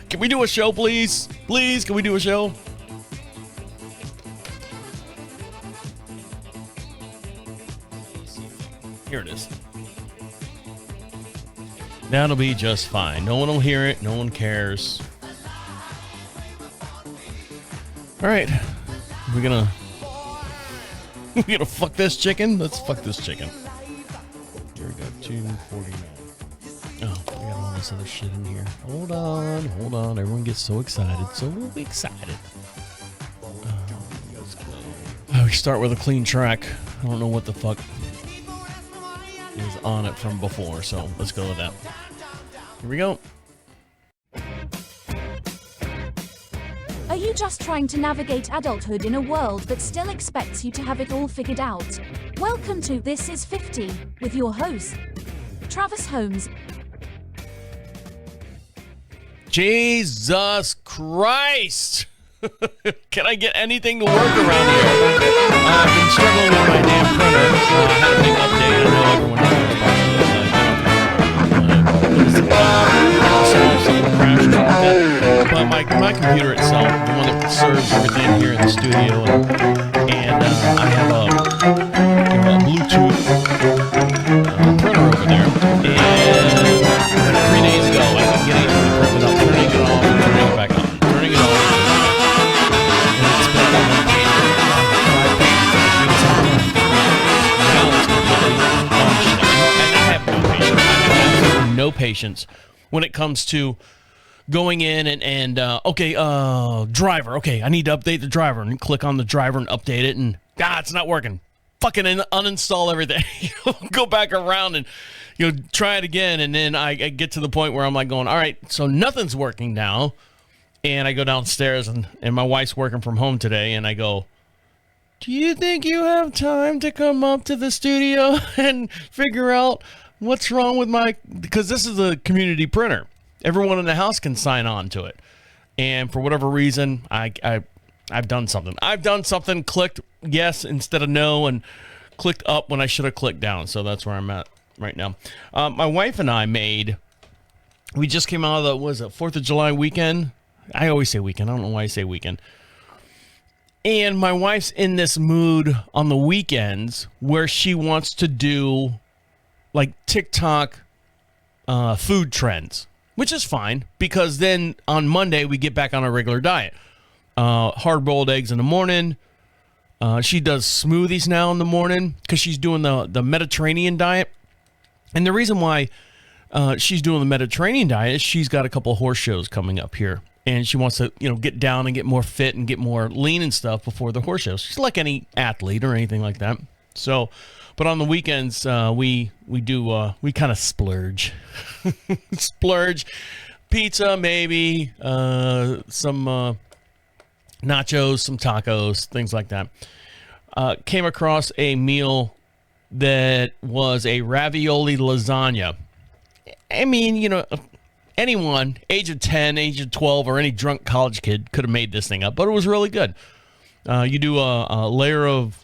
Can we do a show, please? Please, can we do a show? Here it is. That'll be just fine. No one will hear it. No one cares. All right. We're gonna fuck this chicken? Let's fuck this chicken. Here we go. 249. Oh, I got all this other shit in here. Hold on. Everyone gets so excited. So excited. Let's go. We start with a clean track. I don't know what the fuck is on it from before, so let's go with that. Here we go. Are you just trying to navigate adulthood in a world that still expects you to have it all figured out? Welcome to This Is 50 with your host, Travis Holmes. Jesus Christ! Can I get anything to work around here? I've been struggling with my damn printer. I had a big update. I know everyone knows crashed a bit. But my computer itself, the one that serves everything here in the studio, and I have a Bluetooth printer over there. And 3 days ago, I was getting the print without turning it on, turning it back on, turning it on. No patience when it comes to going in and driver. Okay, I need to update the driver, and click on the driver and update it, and it's not working. Fucking uninstall everything. Go back around and try it again, and then I get to the point where I'm like going, all right, so nothing's working now, and I go downstairs and my wife's working from home today, and I go, do you think you have time to come up to the studio and figure out what's wrong with because this is a community printer. Everyone in the house can sign on to it. And for whatever reason, I've done something. Clicked yes instead of no, and clicked up when I should have clicked down. So that's where I'm at right now. My wife and I we just came out of the 4th of July weekend. I always say weekend. I don't know why I say weekend. And my wife's in this mood on the weekends where she wants to do like TikTok food trends, which is fine, because then on Monday we get back on our regular diet. Hard-boiled eggs in the morning. She does smoothies now in the morning because she's doing the Mediterranean diet. And the reason why she's doing the Mediterranean diet is she's got a couple of horse shows coming up here. And she wants to, get down and get more fit and get more lean and stuff before the horse shows. She's like any athlete or anything like that. So, but on the weekends, we kind of splurge. Splurge. Pizza, maybe, some nachos, some tacos, things like that. Came across a meal that was a ravioli lasagna. I mean, anyone, age of 10, age of 12, or any drunk college kid could have made this thing up, but it was really good. You do a layer of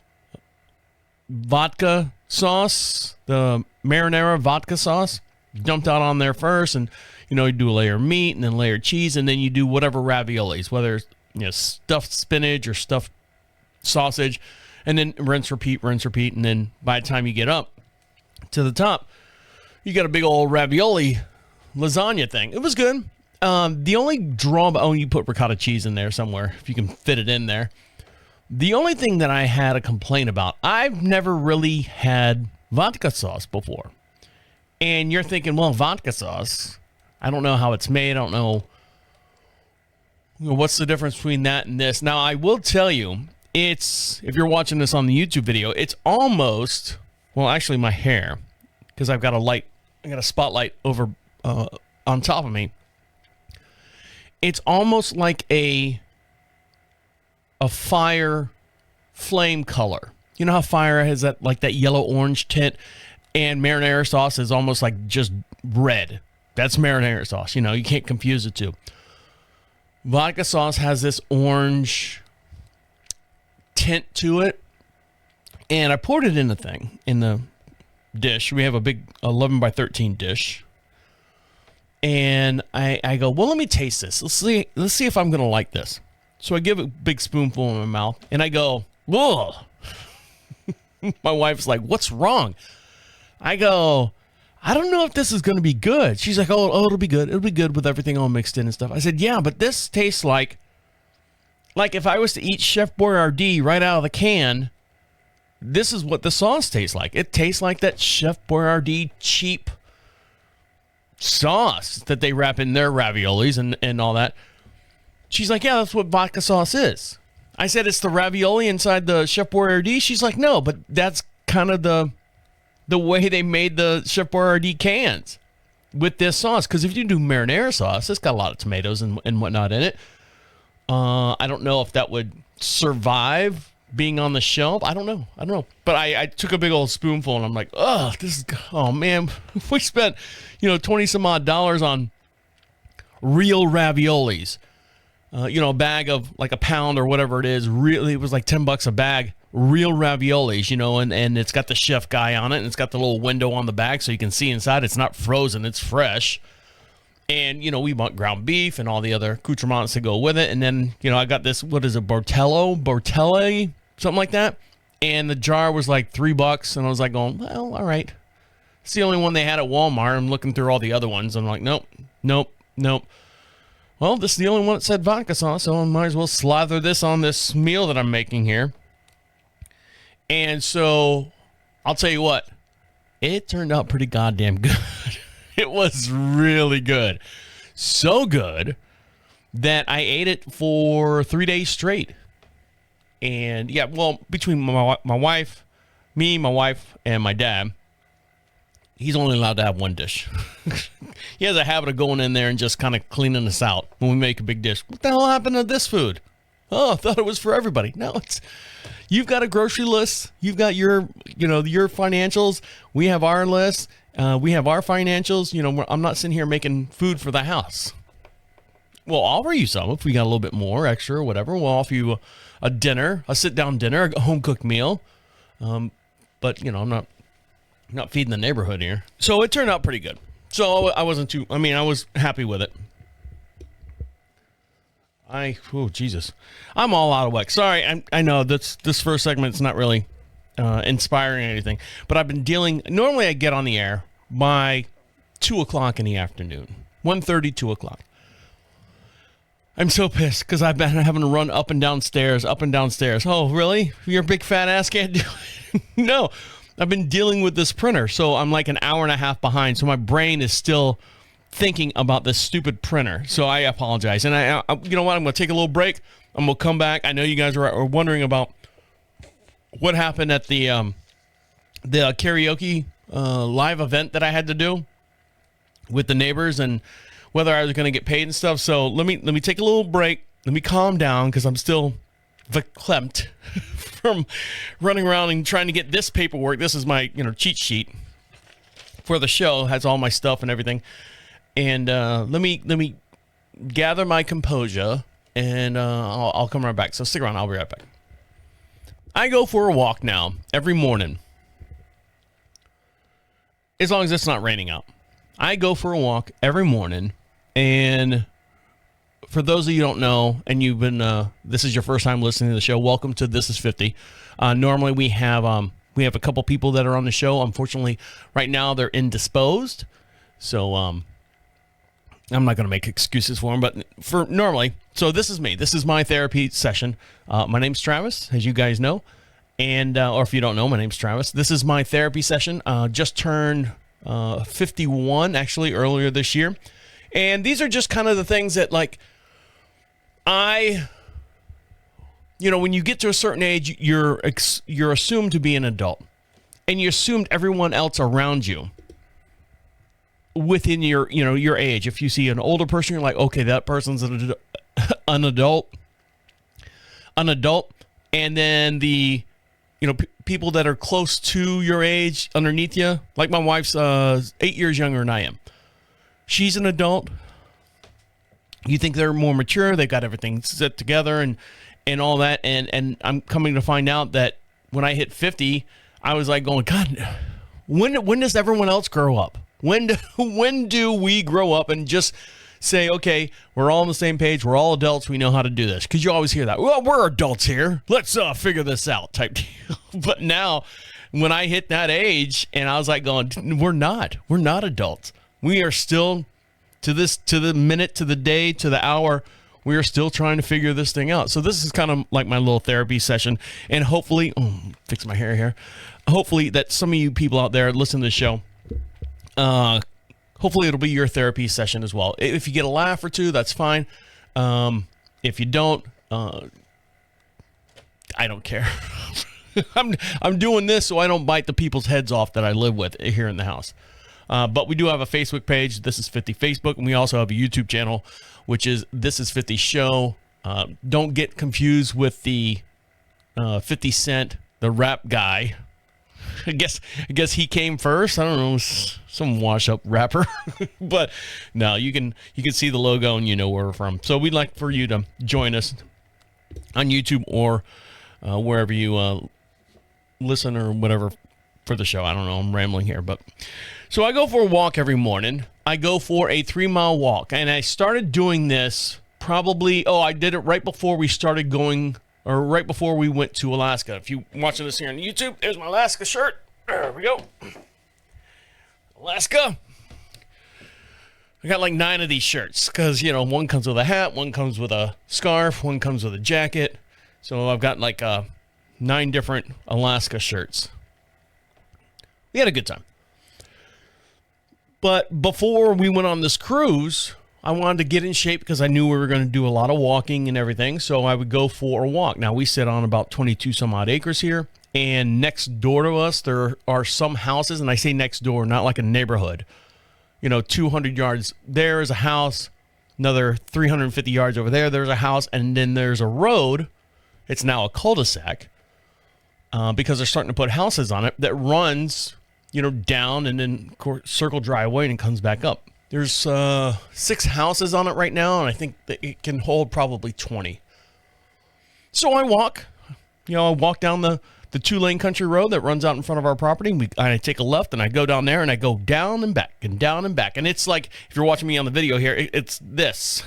vodka sauce, the marinara vodka sauce, dumped out on there first, and you do a layer of meat and then layer of cheese, and then you do whatever raviolis, whether it's stuffed spinach or stuffed sausage, and then rinse, repeat, and then by the time you get up to the top, you got a big old ravioli lasagna thing. It was good. The only drawback, you put ricotta cheese in there somewhere if you can fit it in there. The only thing that I had a complaint about, I've never really had vodka sauce before. And you're thinking, well, vodka sauce, I don't know how it's made. I don't know what's the difference between that and this. Now, I will tell you, if you're watching this on the YouTube video, it's almost, actually my hair, because I've got I got a spotlight over on top of me. It's almost like a fire flame color. You know how fire has that yellow orange tint, and marinara sauce is almost like just red. That's marinara sauce. You can't confuse the two. Vodka sauce has this orange tint to it, and I poured it in the dish. We have a big 11 by 13 dish. And I go, well, let me taste this. Let's see if I'm going to like this. So I give it a big spoonful in my mouth, and I go, whoa. My wife's like, what's wrong? I go, I don't know if this is going to be good. She's like, oh, it'll be good. It'll be good with everything all mixed in and stuff. I said, yeah, but this tastes like if I was to eat Chef Boyardee right out of the can, this is what the sauce tastes like. It tastes like that Chef Boyardee cheap sauce that they wrap in their raviolis and all that. She's like, yeah, that's what vodka sauce is. I said, it's the ravioli inside the Chef Boyardee. She's like, no, but that's kind of the way they made the Chef Boyardee cans with this sauce. Because if you do marinara sauce, it's got a lot of tomatoes and whatnot in it. I don't know if that would survive being on the shelf. I don't know. But I took a big old spoonful and I'm like, oh man, we spent, 20 some odd dollars on real raviolis. A bag of like a pound or whatever it is. Really, it was like $10 a bag. Real raviolis, and it's got the chef guy on it, and it's got the little window on the back so you can see inside. It's not frozen, it's fresh. And, we bought ground beef and all the other accoutrements to go with it. And then, I got this, what is it, Bortelli, something like that. And the jar was like $3. And I was like going, well, all right. It's the only one they had at Walmart. I'm looking through all the other ones. I'm like, nope. Well, this is the only one that said vodka sauce, so I might as well slather this on this meal that I'm making here. And so, I'll tell you what, it turned out pretty goddamn good. It was really good. So good that I ate it for 3 days straight. And yeah, well, between my wife, me, my wife, and my dad, he's only allowed to have one dish. He has a habit of going in there and just kind of cleaning us out when we make a big dish. What the hell happened to this food? Oh, I thought it was for everybody. No, you've got a grocery list. You've got your financials. We have our list. We have our financials. I'm not sitting here making food for the house. We'll offer you some if we got a little bit more extra or whatever. We'll offer you a dinner, a sit-down dinner, a home-cooked meal. But, I'm not feeding the neighborhood here. So it turned out pretty good. So I was happy with it. Jesus. I'm all out of whack. Sorry, I know this first segment's not really inspiring or anything, but I've been normally I get on the air by 2 o'clock in the afternoon. 1:30, 2 o'clock. I'm so pissed because I've been having to run up and down stairs. Oh, really? Your big fat ass can't do it? No. I've been dealing with this printer, so I'm like an hour and a half behind, so my brain is still thinking about this stupid printer. So I apologize. And I you know what? I'm going to take a little break. I'm going to come back. I know you guys are wondering about what happened at the karaoke live event that I had to do with the neighbors and whether I was going to get paid and stuff. So let me take a little break. Let me calm down because I'm still verklempt from running around and trying to get this paperwork. This is my cheat sheet for the show. It has all my stuff and everything. And let me gather my composure, and I'll come right back. So stick around. I'll be right back. I go for a walk now every morning, as long as it's not raining out. I go for a walk every morning, and for those of you who don't know, and you've been this is your first time listening to the show, welcome to This Is 50. Normally we have a couple people that are on the show. Unfortunately, right now they're indisposed, so I'm not going to make excuses for them, but for normally, so this is me. This is my therapy session. My name's Travis, as you guys know, and or if you don't know, my name's Travis. This is my therapy session. Just turned 51 actually earlier this year, and these are just kind of the things that when you get to a certain age, you're assumed to be an adult, and you assumed everyone else around you within your age. If you see an older person, you're like, okay, that person's an adult, and then the people that are close to your age underneath you, like my wife's 8 years younger than I am. She's an adult. You think they're more mature, they've got everything set together and all that, and I'm coming to find out that when I hit 50, I was like going, God, when does everyone else grow up? When do we grow up and just say, okay, we're all on the same page. We're all adults. We know how to do this. Because you always hear that. Well, we're adults here. Let's figure this out type deal. But now, when I hit that age, and I was like going, we're not adults. We are still, to the minute, to the day, to the hour, we are still trying to figure this thing out. So this is kind of like my little therapy session. And hopefully, fix my hair here. Hopefully that some of you people out there listen to the show, hopefully it'll be your therapy session as well. If you get a laugh or two, that's fine. If you don't, I don't care. I'm doing this so I don't bite the people's heads off that I live with here in the house. But we do have a Facebook page, This Is 50 Facebook, and we also have a YouTube channel, which is This Is 50 Show. Don't get confused with the 50 Cent, the rap guy. I guess he came first. I don't know, some wash-up rapper. But no, you can see the logo and you know where we're from. So we'd like for you to join us on YouTube or wherever you listen or whatever for the show. I don't know. I'm rambling here, but so I go for a walk every morning. I go for a 3-mile walk, and I started doing this probably. I did it right before we started going. Or right before we went to Alaska. If you're watching this here on YouTube, there's my Alaska shirt. There we go. Alaska. I got like 9 of these shirts because, one comes with a hat, one comes with a scarf, one comes with a jacket. So I've got like 9 different Alaska shirts. We had a good time. But before we went on this cruise, I wanted to get in shape because I knew we were going to do a lot of walking and everything. So I would go for a walk. Now, we sit on about 22 some odd acres here. And next door to us, there are some houses. And I say next door, not like a neighborhood. 200 yards there is a house. Another 350 yards over there, there's a house. And then there's a road. It's now a cul-de-sac because they're starting to put houses on it that runs, down and then circle dry away and comes back up. There's 6 houses on it right now, and I think that it can hold probably 20. So I walk. I walk down the 2-lane country road that runs out in front of our property. I take a left, and I go down there, and I go down and back and down and back. And it's like, if you're watching me on the video here, it's this.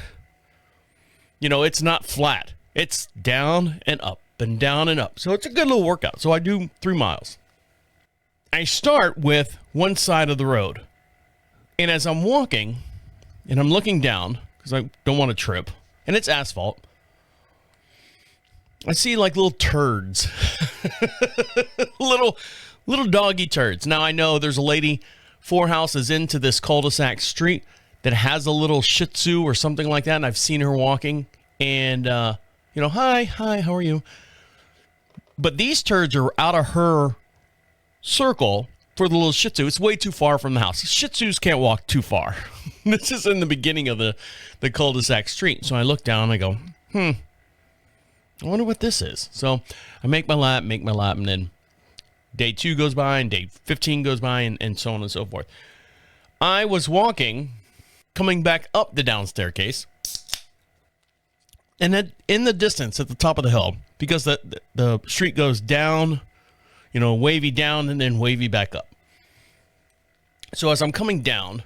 It's not flat. It's down and up and down and up. So it's a good little workout. So I do 3 miles. I start with one side of the road. And as I'm walking, and I'm looking down, because I don't want to trip, and it's asphalt, I see like little turds. little doggy turds. Now, I know there's a lady 4 houses into this cul-de-sac street that has a little Shih Tzu or something like that, and I've seen her walking, and, hi, how are you? But these turds are out of her circle for the little Shih Tzu. It's way too far from the house. Shih Tzus can't walk too far. This is in the beginning of the cul-de-sac street. So I look down and I go, I wonder what this is. So I make my lap, and then day 2 goes by, and day 15 goes by, and so on and so forth. I was walking, coming back up the down staircase, and then in the distance at the top of the hill, because the street goes down, wavy down and then wavy back up. So as I'm coming down,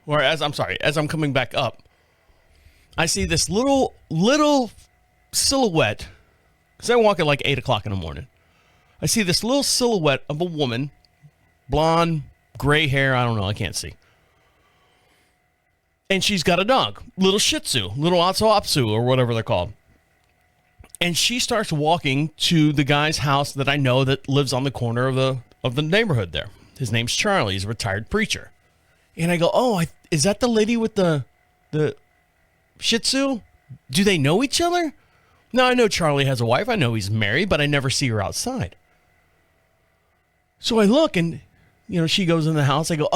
as I'm coming back up, I see this little silhouette, because I walk at like 8 o'clock in the morning. I see this little silhouette of a woman, blonde, gray hair, I don't know, I can't see. And she's got a dog, little Shih Tzu, little Atsu or whatever they're called. And she starts walking to the guy's house that I know that lives on the corner of the neighborhood there. His name's Charlie. He's a retired preacher. And I go, is that the lady with the Shih Tzu? Do they know each other? Now, I know Charlie has a wife. I know he's married, but I never see her outside. So I look and, she goes in the house. I go,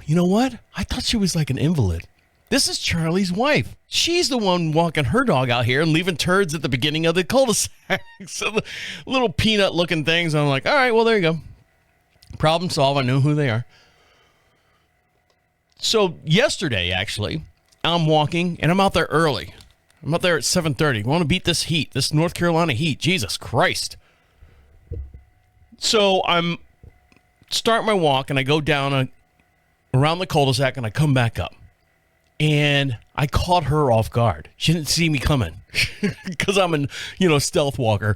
you know what? I thought she was like an invalid. This is Charlie's wife. She's the one walking her dog out here and leaving turds at the beginning of the cul-de-sac. So the little peanut-looking things. I'm like, all right, well, there you go. Problem solved. I know who they are. So yesterday, actually, I'm walking, and I'm out there early. I'm out there at 7:30. I want to beat this heat, this North Carolina heat. Jesus Christ. So I'm start my walk, and I go down around the cul-de-sac, and I come back up. And I caught her off guard. She didn't see me coming because I'm an, stealth walker,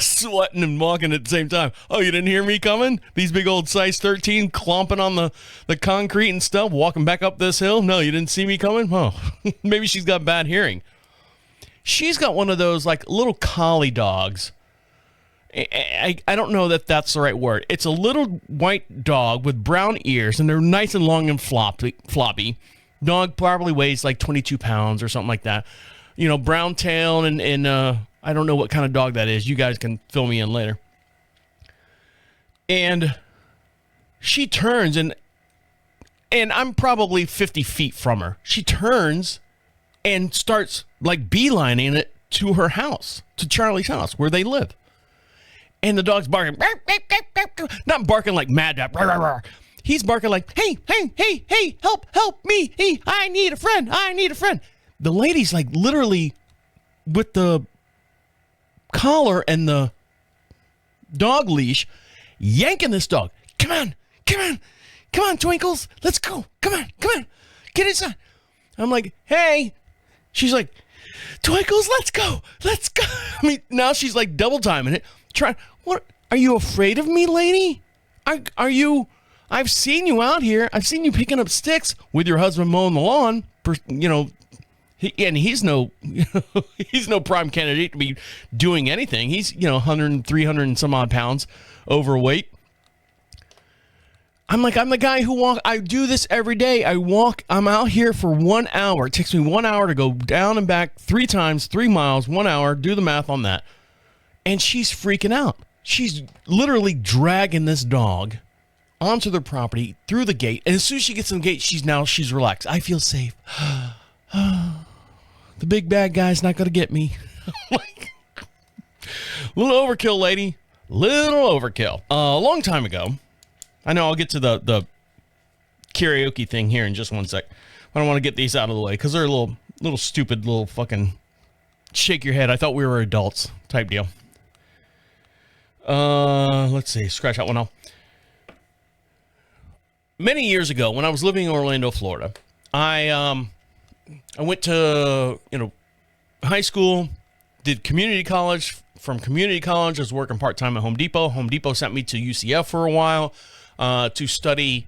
sweating and walking at the same time. Oh, you didn't hear me coming? These big old size 13 clomping on the concrete and stuff, walking back up this hill? No, you didn't see me coming? Oh, maybe she's got bad hearing. She's got one of those like little collie dogs. I don't know that that's the right word. It's a little white dog with brown ears, and they're nice and long and floppy. Dog probably weighs like 22 pounds or something like that. Brown tail, and I don't know what kind of dog that is. You guys can fill me in later. And she turns, and I'm probably 50 feet from her. She turns and starts like beelining it to her house, to Charlie's house where they live. And the dog's barking, not barking like mad dog. He's barking like, hey, help me. Hey, I need a friend. The lady's like literally with the collar and the dog leash yanking this dog. Come on, Twinkles. Let's go. Come on. Get inside. I'm like, hey. She's like, Twinkles, let's go. I mean, now she's like double timing it. What? Are you afraid of me, lady? Are you? I've seen you out here. I've seen you picking up sticks with your husband mowing the lawn. He's no, he's no prime candidate to be doing anything. He's 100, 300 and some odd pounds overweight. I'm the guy who walk. I do this every day. I'm out here for 1 hour. It takes me 1 hour to go down and back 3 times, 3 miles, 1 hour. Do the math on that. And she's freaking out. She's literally dragging this dog onto their property through the gate. And as soon as she gets in the gate, she's relaxed. I feel safe. The big bad guy's not going to get me. Like, little overkill, lady. Little overkill. A long time ago, I know I'll get to the karaoke thing here in just 1 sec. I don't want to get these out of the way because they're a little stupid, little fucking shake your head. I thought we were adults type deal. Let's see. Scratch that one off. Many years ago, when I was living in Orlando, Florida, I went to high school, did community college. From community college, I was working part-time at Home Depot. Home Depot sent me to UCF for a while to study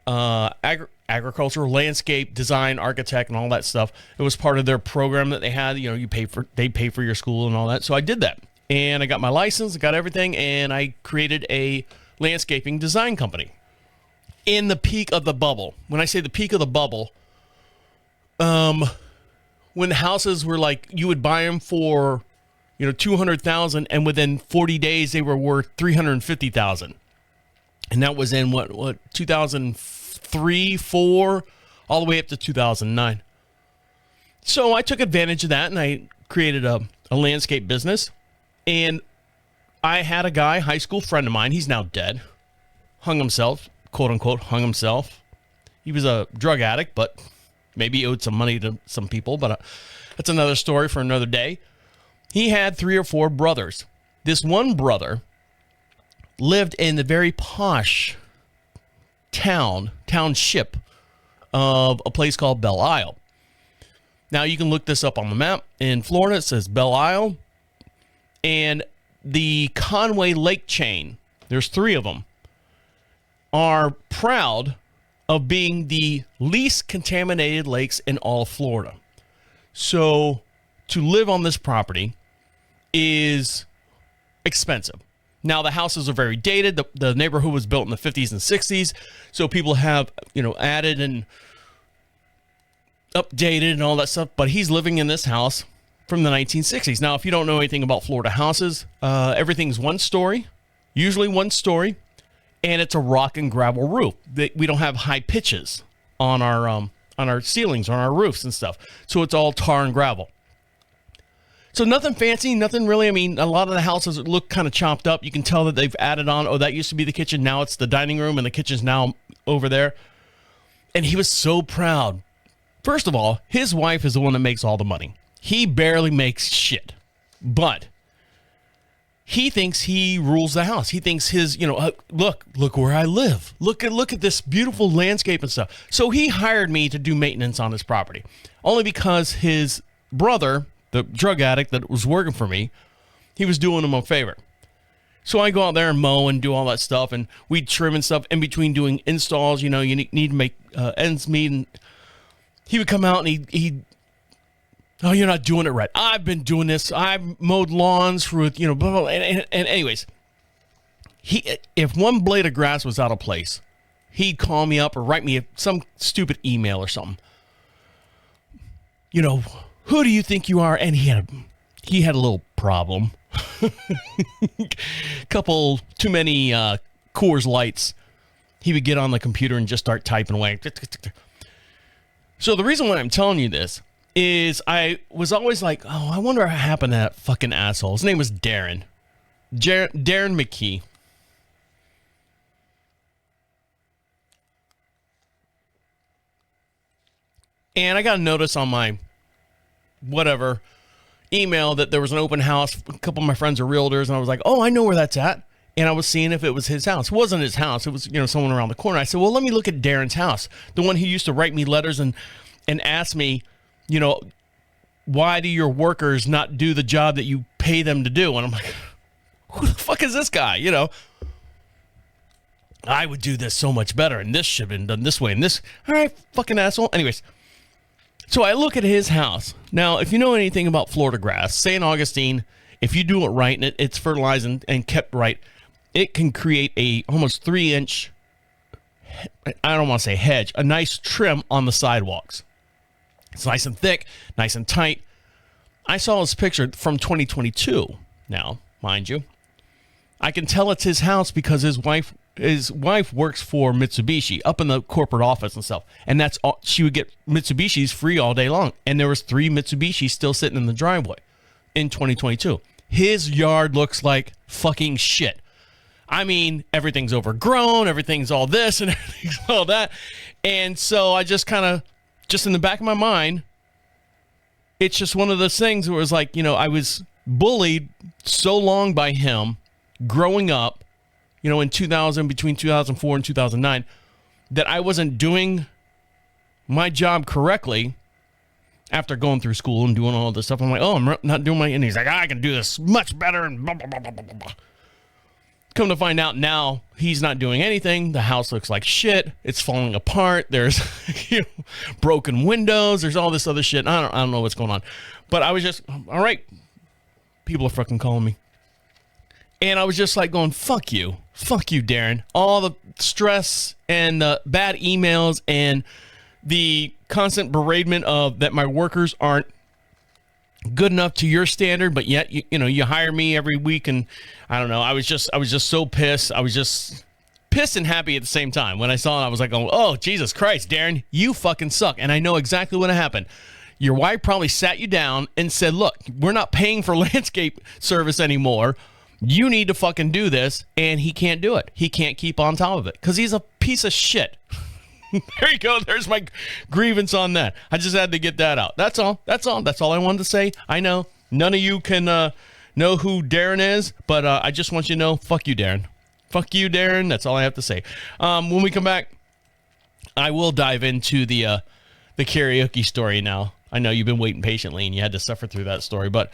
agriculture, landscape, design, architect, and all that stuff. It was part of their program that they had. They pay for your school and all that. So I did that. And I got my license, got everything, and I created a landscaping design company in the peak of the bubble. When I say the peak of the bubble, when houses were like, you would buy them for, $200,000, and within 40 days they were worth $350,000. And that was in what 2003, 4, all the way up to 2009. So I took advantage of that, and I created a landscape business. And I had a guy, high school friend of mine, he's now dead, hung himself, quote unquote, hung himself. He was a drug addict, but maybe owed some money to some people, but that's another story for another day. He had 3 or 4 brothers. This one brother lived in the very posh township of a place called Belle Isle. Now, you can look this up on the map. In Florida, it says Belle Isle. And the Conway Lake chain, there's 3 of them, are proud of being the least contaminated lakes in all of Florida. So to live on this property is expensive. Now, the houses are very dated. The neighborhood was built in the 50s and 60s. So people have, added and updated and all that stuff. But he's living in this house from the 1960s. Now, if you don't know anything about Florida houses, everything's 1 story, usually 1 story, and it's a rock and gravel roof. We don't have high pitches on our ceilings, on our roofs and stuff. So it's all tar and gravel. So nothing fancy, nothing really. I mean, a lot of the houses look kind of chopped up. You can tell that they've added on, that used to be the kitchen. Now it's the dining room, and the kitchen's now over there. And he was so proud. First of all, his wife is the one that makes all the money. He barely makes shit. But he thinks he rules the house. He thinks his, look where I live. Look at this beautiful landscape and stuff. So he hired me to do maintenance on his property, only because his brother, the drug addict that was working for me, he was doing him a favor. So I go out there and mow and do all that stuff, and we'd trim and stuff in between doing installs. You need to make ends meet. And he would come out and he'd, oh, you're not doing it right. I've been doing this. I've mowed lawns for, blah, blah. And anyways, if one blade of grass was out of place, he'd call me up or write me some stupid email or something. Who do you think you are? And he had a little problem. Couple too many Coors Lights. He would get on the computer and just start typing away. So the reason why I'm telling you this is I was always like, oh, I wonder what happened to that fucking asshole. His name was Darren. Darren McKee. And I got a notice on my whatever email that there was an open house. A couple of my friends are realtors, and I was like, oh, I know where that's at. And I was seeing if it was his house. It wasn't his house. It was, someone around the corner. I said, well, let me look at Darren's house. The one who used to write me letters and ask me, why do your workers not do the job that you pay them to do? And I'm like, who the fuck is this guy? I would do this so much better, and this should have been done this way, and this, all right, fucking asshole. Anyways, so I look at his house. Now, if you know anything about Florida grass, St. Augustine, if you do it right and it's fertilized and kept right, it can create a almost 3-inch, I don't want to say hedge, a nice trim on the sidewalks. It's nice and thick, nice and tight. I saw his picture from 2022 now, mind you. I can tell it's his house because his wife works for Mitsubishi up in the corporate office and stuff. And that's all, she would get Mitsubishis free all day long. And there was 3 Mitsubishis still sitting in the driveway in 2022. His yard looks like fucking shit. I mean, everything's overgrown, everything's all this and everything's all that. And so I just kind of, just in the back of my mind, it's just one of those things where it was like, I was bullied so long by him growing up, in 2000, between 2004 and 2009, that I wasn't doing my job correctly after going through school and doing all this stuff. I'm like, oh, I'm not doing and he's like, I can do this much better and blah, blah, blah, blah, blah, blah. Come to find out now, he's not doing anything. The house looks like shit. It's falling apart. There's broken windows. There's all this other shit. I don't know what's going on. But I was just, all right, people are fucking calling me. And I was just like going, fuck you. Fuck you, Darren. All the stress and the bad emails and the constant beratement of that my workers aren't good enough to your standard, but yet you hire me every week, and I don't know. I was just so pissed. I was just pissed and happy at the same time. When I saw it, I was like, oh, Jesus Christ, Darren, you fucking suck. And I know exactly what happened. Your wife probably sat you down and said, look, we're not paying for landscape service anymore. You need to fucking do this. And he can't do it. He can't keep on top of it because he's a piece of shit. There you go. There's my grievance on that. I just had to get that out. That's all. That's all I wanted to say. I know none of you can know who Darren is, but I just want you to know, fuck you, Darren. Fuck you, Darren. That's all I have to say. When we come back, I will dive into the karaoke story now. I know you've been waiting patiently and you had to suffer through that story, but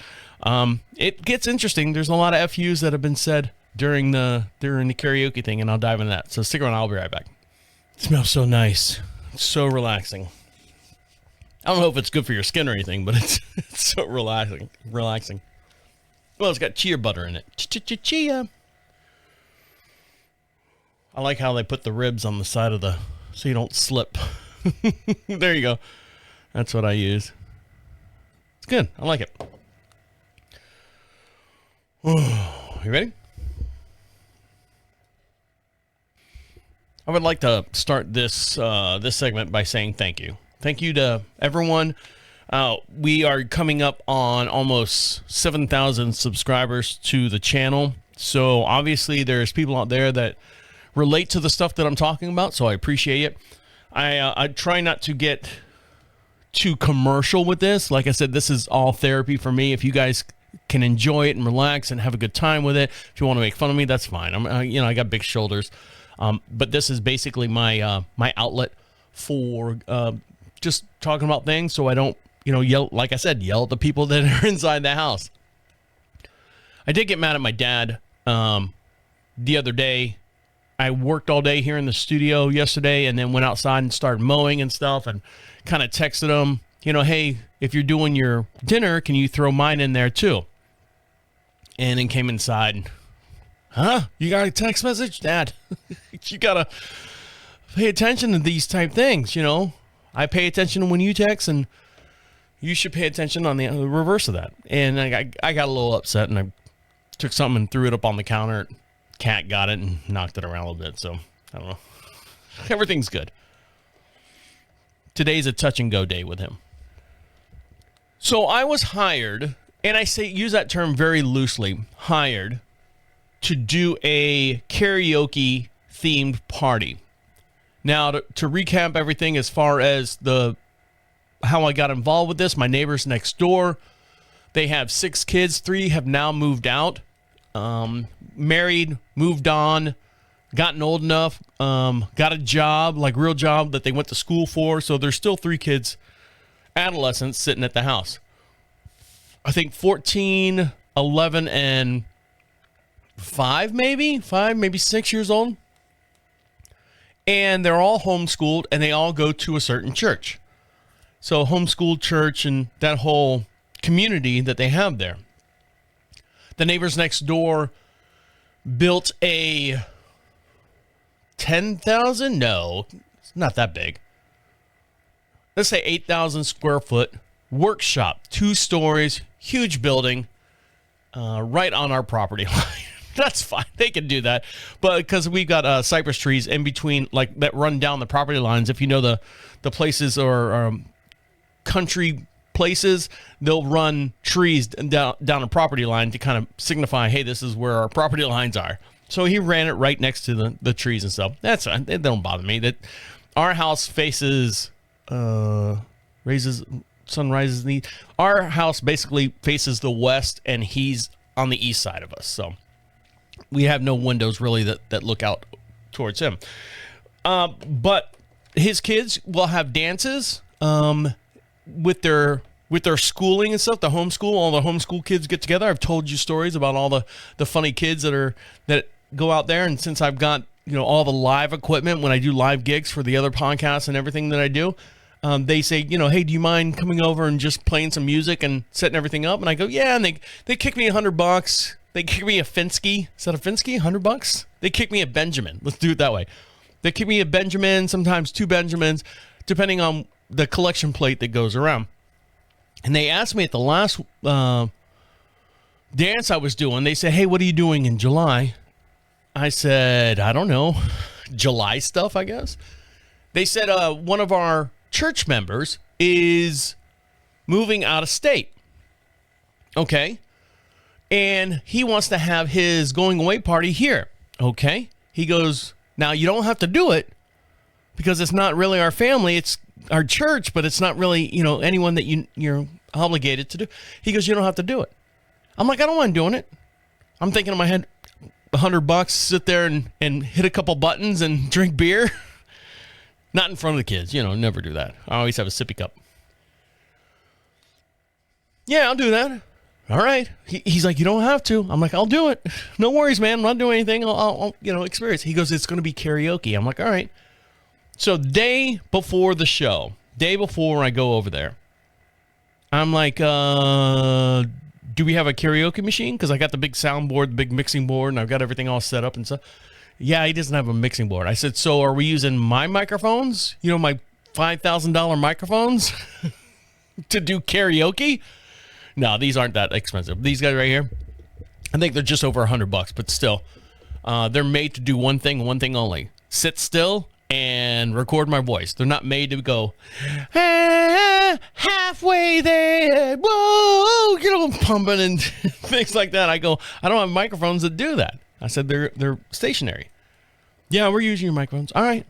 it gets interesting. There's a lot of FUs that have been said during the karaoke thing, and I'll dive into that. So stick around. I'll be right back. It smells so nice. It's so relaxing. I don't know if it's good for your skin or anything, but it's so relaxing. Well, it's got chia butter in it. Chia. I like how they put the ribs on the side of so you don't slip. There you go. That's what I use. It's good. I like it. You ready? I would like to start this segment by saying thank you. Thank you to everyone. We are coming up on almost 7,000 subscribers to the channel. So obviously there's people out there that relate to the stuff that I'm talking about. So I appreciate it. I try not to get too commercial with this. Like I said, this is all therapy for me. If you guys can enjoy it and relax and have a good time with it. If you want to make fun of me, that's fine. I got big shoulders. But this is basically my my outlet for just talking about things, so I don't, yell, like I said, yell at the people that are inside the house. I did get mad at my dad the other day. I worked all day here in the studio yesterday and then went outside and started mowing and stuff, and kind of texted him, hey, if you're doing your dinner, can you throw mine in there too? And then came inside and, you got a text message? Dad, you got to pay attention to these type things, I pay attention when you text, and you should pay attention on the reverse of that. And I got a little upset, and I took something and threw it up on the counter. Cat got it and knocked it around a little bit, so I don't know. Everything's good. Today's a touch and go day with him. So I was hired, and I use that term very loosely, hired, to do a karaoke themed party. Now, to recap everything as far as how I got involved with this, my neighbors next door, they have 6 kids. 3 have now moved out, married, moved on, gotten old enough, got a job, like real job that they went to school for. So there's still 3 kids, adolescents, sitting at the house. I think 14, 11, and 5, maybe 6 years old. And they're all homeschooled, and they all go to a certain church. So homeschooled church and that whole community that they have there. The neighbors next door built a 10,000? No, it's not that big. Let's say 8,000 square foot workshop, 2 stories, huge building, right on our property line. That's fine. They can do that. But because we've got cypress trees in between, like that run down the property lines, if you know the places or country places, they'll run trees down a property line to kind of signify, hey, this is where our property lines are. So he ran it right next to the trees and stuff. That's fine. They don't bother me. That our house faces sunrises. Our house basically faces the west, and he's on the east side of us. So we have no windows really that look out towards him. But his kids will have dances with their schooling and stuff. The homeschool, all the homeschool kids get together. I've told you stories about all the funny kids that go out there. And since I've got all the live equipment when I do live gigs for the other podcasts and everything that I do, they say, hey, do you mind coming over and just playing some music and setting everything up? And I go, yeah. And they kick me $100. They kick me a Finsky. Is that a Finsky? $100? They kick me a Benjamin. Let's do it that way. They kick me a Benjamin, sometimes 2 Benjamins, depending on the collection plate that goes around. And they asked me at the last dance I was doing, they said, hey, what are you doing in July? I said, I don't know. July stuff, I guess. They said one of our church members is moving out of state. Okay. And he wants to have his going away party here. Okay. He goes, now you don't have to do it because it's not really our family. It's our church, but it's not really, anyone that you're obligated to do. He goes, you don't have to do it. I'm like, I don't mind doing it. I'm thinking in my head, $100, sit there and hit a couple buttons and drink beer. Not in front of the kids, never do that. I always have a sippy cup. Yeah, I'll do that. All right. He's like, you don't have to. I'm like, I'll do it. No worries, man. I'm not doing anything. I'll experience. He goes, it's going to be karaoke. I'm like, all right. So day before the show, day before I go over there, I'm like, do we have a karaoke machine? Because I got the big soundboard, the big mixing board, and I've got everything all set up and stuff. Yeah, he doesn't have a mixing board. I said, so are we using my microphones? My $5,000 microphones to do karaoke? No, these aren't that expensive. These guys right here, I think they're just over $100, but still, they're made to do one thing only: sit still and record my voice. They're not made to go halfway there, whoa, pumping and things like that. I go, I don't have microphones that do that. I said they're stationary. Yeah, we're using your microphones. All right.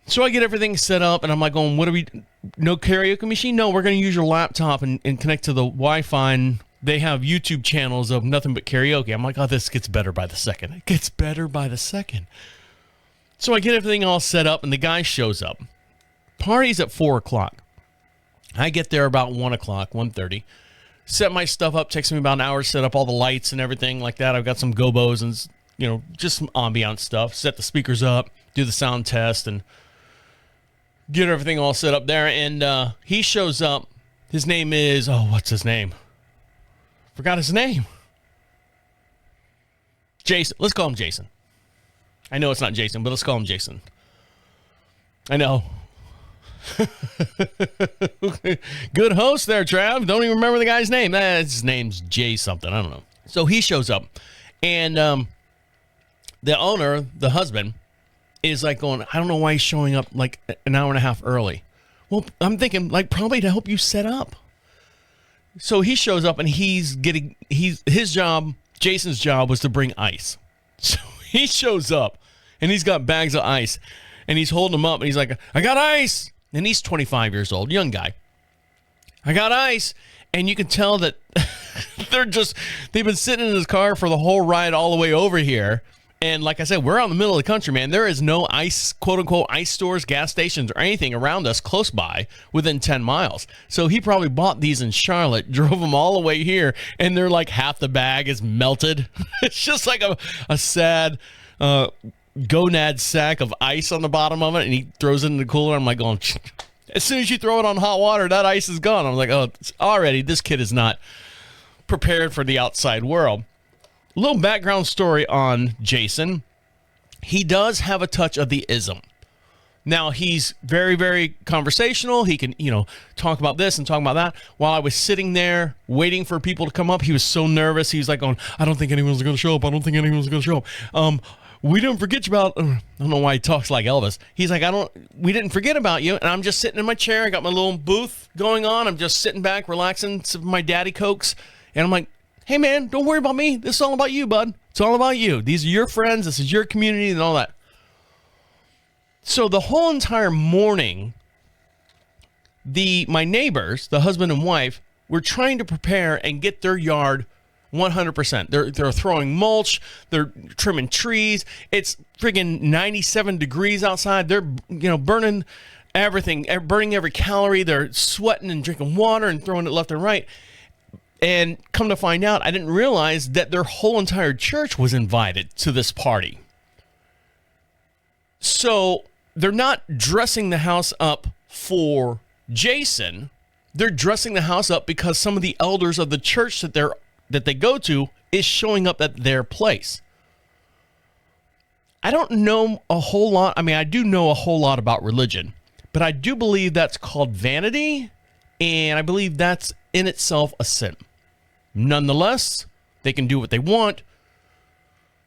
So I get everything set up, and I'm like going, no karaoke machine? No, we're going to use your laptop and connect to the Wi-Fi, and they have YouTube channels of nothing but karaoke. I'm like, oh, this gets better by the second. It gets better by the second. So I get everything all set up, and the guy shows up. Party's at 4 o'clock. I get there about 1 o'clock, 1:30. Set my stuff up. Takes me about an hour to set up all the lights and everything like that. I've got some gobos and, just some ambient stuff. Set the speakers up, do the sound test, and get everything all set up there. And he shows up. His name is, what's his name? Forgot his name. Jason. Let's call him Jason. I know it's not Jason, but let's call him Jason. I know. Good host there, Trav. Don't even remember the guy's name. His name's Jay something. I don't know. So he shows up, and the owner, the husband, is like going, I don't know why he's showing up like an hour and a half early. Well, I'm thinking like probably to help you set up. So he shows up, and his job, Jason's job, was to bring ice. So he shows up, and he's got bags of ice, and he's holding them up, and he's like, I got ice. And he's 25 years old, young guy. I got ice. And you can tell that they've been sitting in his car for the whole ride all the way over here. And like I said, we're out in the middle of the country, man. There is no ice, quote unquote, ice stores, gas stations, or anything around us close by within 10 miles. So he probably bought these in Charlotte, drove them all the way here, and they're like half the bag is melted. It's just like a sad gonad sack of ice on the bottom of it, and he throws it in the cooler. I'm like going, as soon as you throw it on hot water, that ice is gone. I'm like, oh, already this kid is not prepared for the outside world. A little background story on Jason. He does have a touch of the ism. Now, he's very, very conversational. He can, talk about this and talk about that. While I was sitting there waiting for people to come up, he was so nervous. He was like going, I don't think anyone's going to show up. I don't think anyone's going to show up. We didn't forget about, I don't know why he talks like Elvis. He's like, we didn't forget about you. And I'm just sitting in my chair. I got my little booth going on. I'm just sitting back, relaxing, sipping my daddy Cokes. And I'm like, hey man, don't worry about me. This is all about you, bud. It's all about you. These are your friends. This is your community and all that. So the whole entire morning, my neighbors, the husband and wife, were trying to prepare and get their yard 100%. They're throwing mulch. They're trimming trees. It's friggin' 97 degrees outside. They're burning everything, burning every calorie. They're sweating and drinking water and throwing it left and right. And come to find out, I didn't realize that their whole entire church was invited to this party. So they're not dressing the house up for Jason. They're dressing the house up because some of the elders of the church that they go to is showing up at their place. I don't know a whole lot. I mean, I do know a whole lot about religion, but I do believe that's called vanity, and I believe that's in itself a sin. Nonetheless, they can do what they want.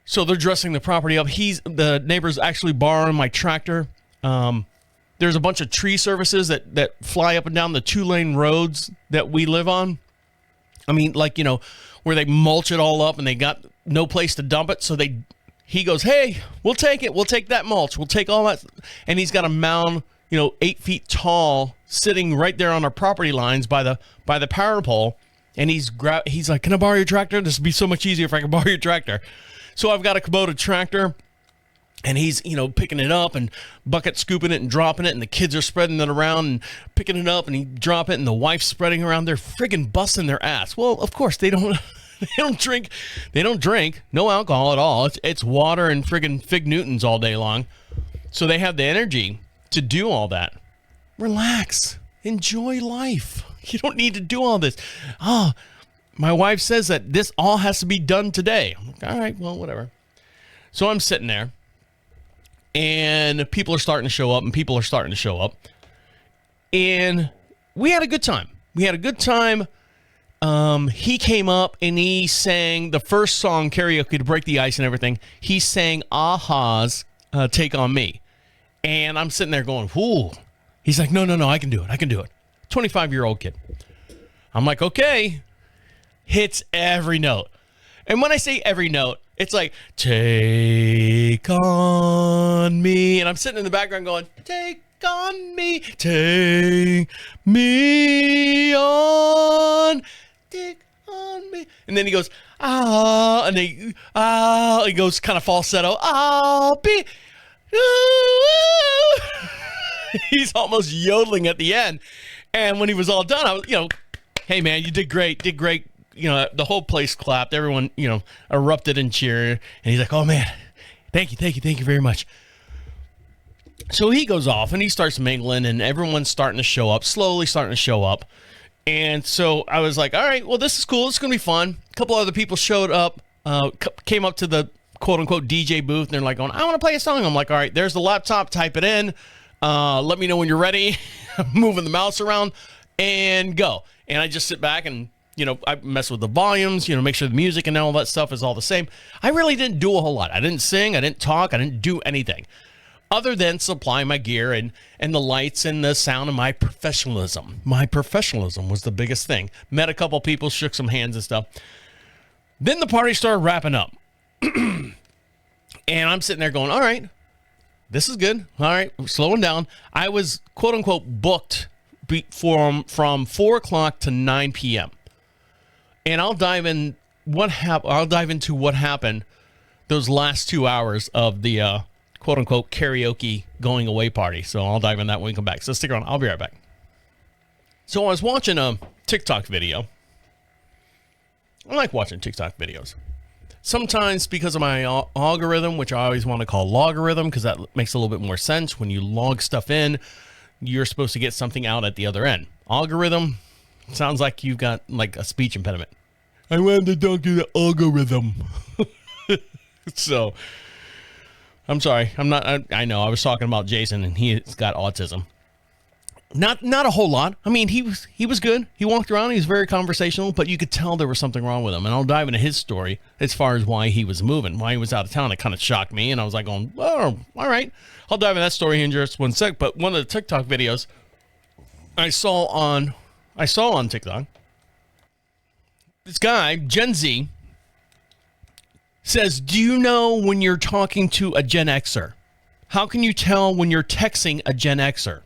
So they're dressing the property up. The neighbor's actually borrowing my tractor. There's a bunch of tree services that fly up and down the 2-lane roads that we live on. I mean, like, where they mulch it all up and they got no place to dump it. So he goes, hey, we'll take it. We'll take that mulch. We'll take all that. And he's got a mound, 8 feet tall, sitting right there on our property lines by the power pole. And he's like, can I borrow your tractor? This would be so much easier if I could borrow your tractor. So I've got a Kubota tractor. And he's, picking it up and bucket scooping it and dropping it. And the kids are spreading it around and picking it up and he drop it. And the wife's spreading around. They're friggin' busting their ass. Well, of course, they don't drink. They don't drink. No alcohol at all. It's water and friggin' Fig Newtons all day long. So they have the energy to do all that. Relax. Enjoy life. You don't need to do all this. My wife says that this all has to be done today. I'm like, all right, well, whatever. So I'm sitting there. And people are starting to show up, and we had a good time. He came up and he sang the first song, karaoke, to break the ice and everything. He sang Aha's Take On Me. And I'm sitting there going, whoo. He's like, no, I can do it. 25-year-old kid. I'm like, okay. Hits every note. And when I say every note, it's like, take on me. And I'm sitting in the background going, take on me. Take me on. Take on me. And then he goes, and he goes kind of falsetto, he's almost yodeling at the end. And when he was all done, I was, hey man, you did great. The whole place clapped. Everyone, erupted in cheer. And he's like, oh man, thank you very much. So he goes off and he starts mingling, and everyone's slowly starting to show up. And so I was like, all right, well, this is cool. This is going to be fun. A couple other people showed up, came up to the quote-unquote DJ booth, and they're like going, I want to play a song. I'm like, all right, there's the laptop. Type it in. Let me know when you're ready. Moving the mouse around and go. And I just sit back and, I mess with the volumes, make sure the music and all that stuff is all the same. I really didn't do a whole lot. I didn't sing. I didn't talk. I didn't do anything other than supply my gear and the lights and the sound and my professionalism. My professionalism was the biggest thing. Met a couple people, shook some hands and stuff. Then the party started wrapping up. And I'm sitting there going, all right, this is good. All right, slowing down. I was, quote unquote, booked from 4 o'clock to 9 p.m. And I'll dive into what happened those last 2 hours of the quote unquote karaoke going away party. So I'll dive in that when we come back. So stick around. I'll be right back. So I was watching a TikTok video. I like watching TikTok videos. Sometimes because of my algorithm, which I always want to call logarithm, because that makes a little bit more sense. When you log stuff in, you're supposed to get something out at the other end. Algorithm sounds like you've got like a speech impediment. I wanted to talk to the algorithm. So I'm sorry. I know I was talking about Jason and he's got autism. Not a whole lot. I mean, he was good. He walked around. He was very conversational, but you could tell there was something wrong with him. And I'll dive into his story as far as why he was moving, why he was out of town. It kind of shocked me. And I was like going, oh, all right. I'll dive into that story in just one sec. But one of the TikTok videos I saw on TikTok, this guy, Gen Z, says, do you know when you're talking to a Gen Xer? How can you tell when you're texting a Gen Xer?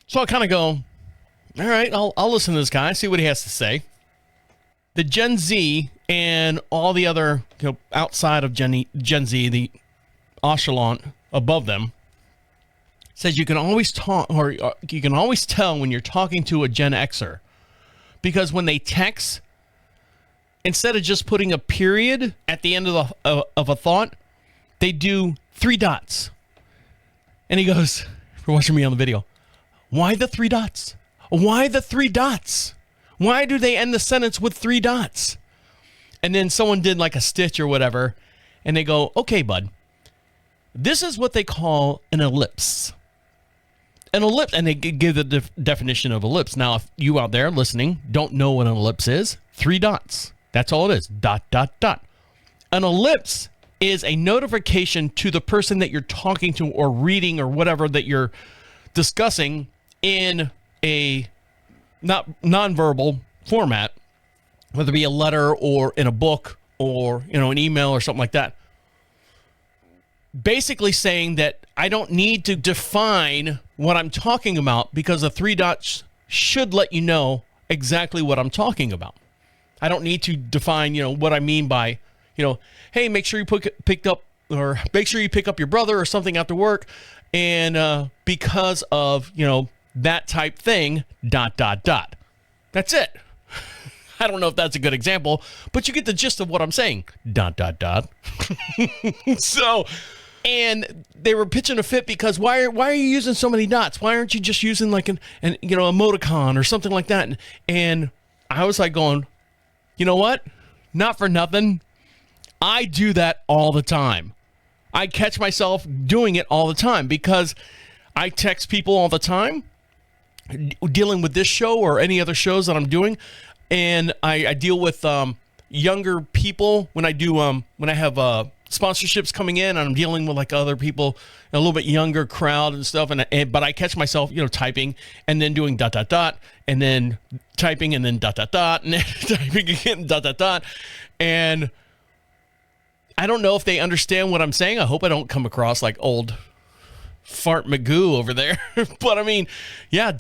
So I kind of go, all right, I'll listen to this guy, see what he has to say. The Gen Z and all the other, outside of Gen Z, the echelon above them, says you can always talk, or you can always tell when you're talking to a Gen Xer, because when they text, instead of just putting a period at the end of a thought, they do 3 dots. And he goes, for watching me on the video, why the 3 dots? Why the 3 dots? Why do they end the sentence with 3 dots? And then someone did like a stitch or whatever, and they go, okay, bud, this is what they call an ellipse. An ellipse, and they give the definition of ellipse. Now, if you out there listening don't know what an ellipse is, 3 dots. That's all it is. ... An ellipse is a notification to the person that you're talking to or reading or whatever that you're discussing in a nonverbal format, whether it be a letter or in a book or, an email or something like that. Basically saying that I don't need to define what I'm talking about because the 3 dots should let you know exactly what I'm talking about. I don't need to define, what I mean by, hey, make sure you pick up your brother or something after work. And because of, that type thing, ... That's it. I don't know if that's a good example, but you get the gist of what I'm saying. ... So, and they were pitching a fit because why are you using so many dots? Why aren't you just using like an emoticon or something like that? And I was like going, you know what? Not for nothing. I do that all the time. I catch myself doing it all the time because I text people all the time dealing with this show or any other shows that I'm doing. And I deal with younger people when I do when I have sponsorships coming in and I'm dealing with like other people, a little bit younger crowd and stuff. But I catch myself, typing and then doing ... and then typing and then ... and then typing again ... And I don't know if they understand what I'm saying. I hope I don't come across like old fart Magoo over there. But I mean, yeah, ...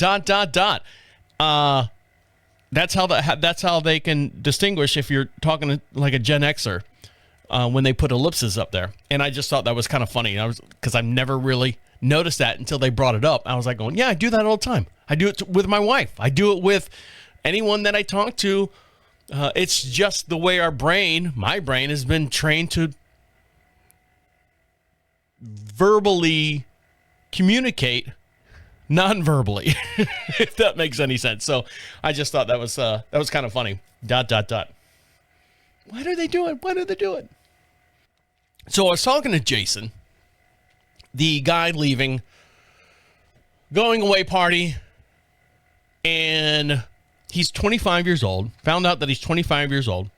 That's how they can distinguish if you're talking to like a Gen Xer when they put ellipses up there. And I just thought that was kind of funny. Because I've never really noticed that until they brought it up. I was like going, yeah, I do that all the time. I do it with my wife. I do it with anyone that I talk to. It's just the way my brain has been trained to verbally communicate non-verbally, if that makes any sense. So I just thought that was kind of funny. ... Why do they do it? So I was talking to Jason, the guy leaving, going away party, and he's 25 years old. Found out that he's 25 years old,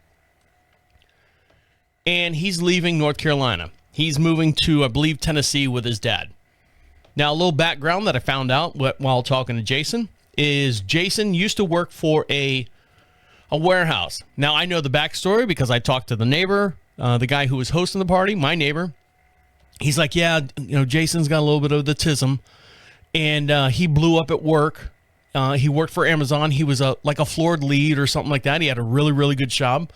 and he's leaving North Carolina. He's moving to, I believe, Tennessee with his dad. Now, a little background that I found out while talking to Jason is Jason used to work for a warehouse. Now, I know the backstory because I talked to the neighbor, the guy who was hosting the party, my neighbor. He's like, yeah, Jason's got a little bit of the tism, and he blew up at work. He worked for Amazon. He was like a floored lead or something like that. He had a really, really good job.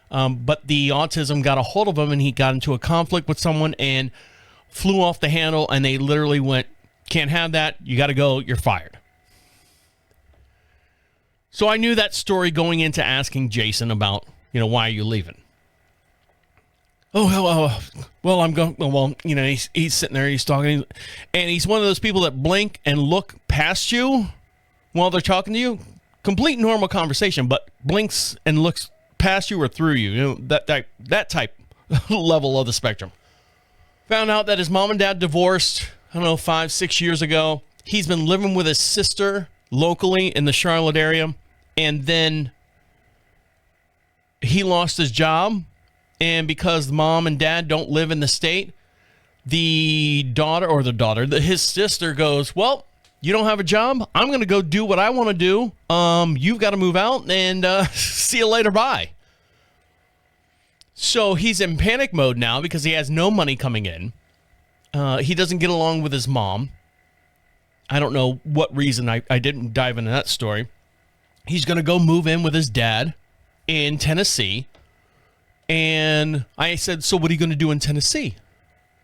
But the autism got a hold of him, and he got into a conflict with someone and flew off the handle, and they literally went, can't have that. You got to go. You're fired. So I knew that story going into asking Jason about, why are you leaving? Well, I'm going. Well, he's sitting there, he's talking, and he's one of those people that blink and look past you while they're talking to you. Complete normal conversation, but blinks and looks past you or through you. That type level of the spectrum. Found out that his mom and dad divorced, 5-6 years ago. He's been living with his sister locally in the Charlotte area, and then he lost his job. And because mom and dad don't live in the state, his sister goes, well, you don't have a job? I'm going to go do what I want to do. You've got to move out, and see you later, bye. So he's in panic mode now because he has no money coming in. He doesn't get along with his mom. I don't know what reason. I didn't dive into that story. He's going to go move in with his dad in Tennessee. And I said, so what are you going to do in Tennessee?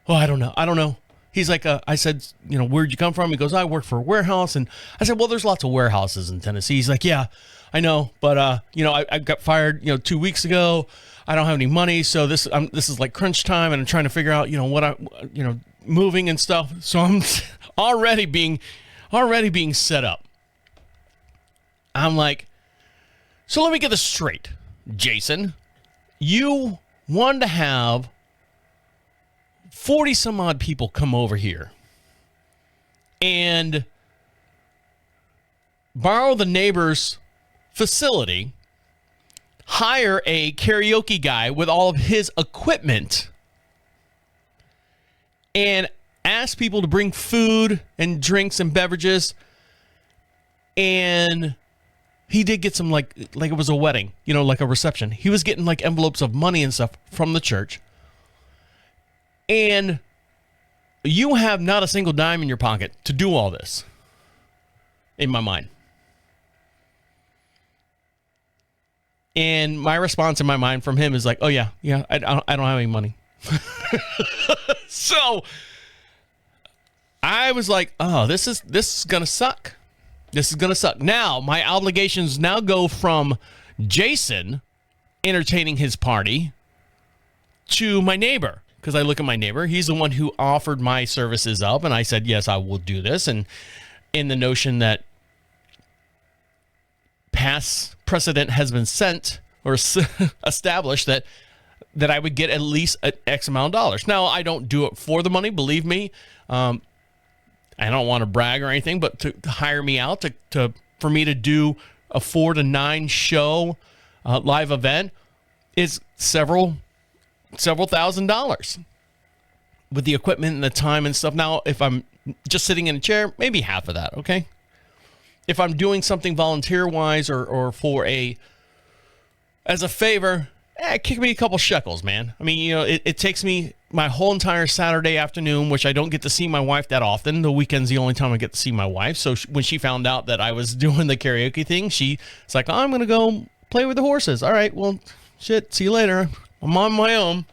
Oh, I don't know. He's like, I said, where'd you come from? He goes, I work for a warehouse. And I said, well, there's lots of warehouses in Tennessee. He's like, yeah, I know. But, I got fired, 2 weeks ago. I don't have any money. So this is like crunch time. And I'm trying to figure out, moving and stuff. So I'm already being set up. I'm like, so let me get this straight, Jason. You wanted to have 40 some odd people come over here and borrow the neighbor's facility, hire a karaoke guy with all of his equipment, and ask people to bring food and drinks and beverages. And he did get some, like it was a wedding, like a reception. He was getting like envelopes of money and stuff from the church. And you have not a single dime in your pocket to do all this, in my mind. And my response in my mind from him is like, oh, yeah, I don't have any money. So I was like, oh, this is going to suck. This is going to suck. Now, my obligations now go from Jason entertaining his party to my neighbor. Because I look at my neighbor. He's the one who offered my services up. And I said, yes, I will do this. And in the notion that past precedent has been set or established that I would get at least an X amount of dollars. Now, I don't do it for the money. Believe me. I don't want to brag or anything, but to hire me out for me to do a 4 to 9 show live event is several $1,000s with the equipment and the time and stuff. Now, if I'm just sitting in a chair, maybe half of that. Okay. If I'm doing something volunteer wise or for as a favor, Kick me a couple shekels, man. I mean, it takes me my whole entire Saturday afternoon, which I don't get to see my wife that often. The weekend's the only time I get to see my wife. So when she found out that I was doing the karaoke thing, she's like, I'm going to go play with the horses. All right, well, shit, see you later. I'm on my own.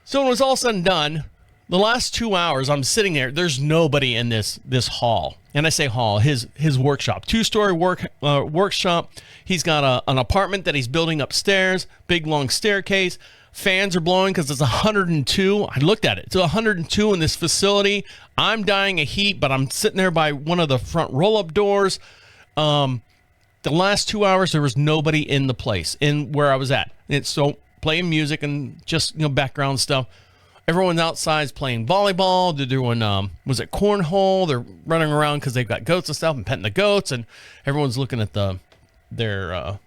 So when it was all said and done, the last 2 hours, I'm sitting there. There's nobody in this hall. And I say hall, his workshop. 2-story workshop. He's got an apartment that he's building upstairs. Big, long staircase. Fans are blowing because it's 102. I looked at it. It's 102 in this facility. I'm dying of heat, but I'm sitting there by one of the front roll-up doors. The last 2 hours, there was nobody in the place, in where I was at. It's so playing music and just background stuff. Everyone's outside playing volleyball. They're doing, was it cornhole? They're running around because they've got goats and stuff and petting the goats. And everyone's looking at their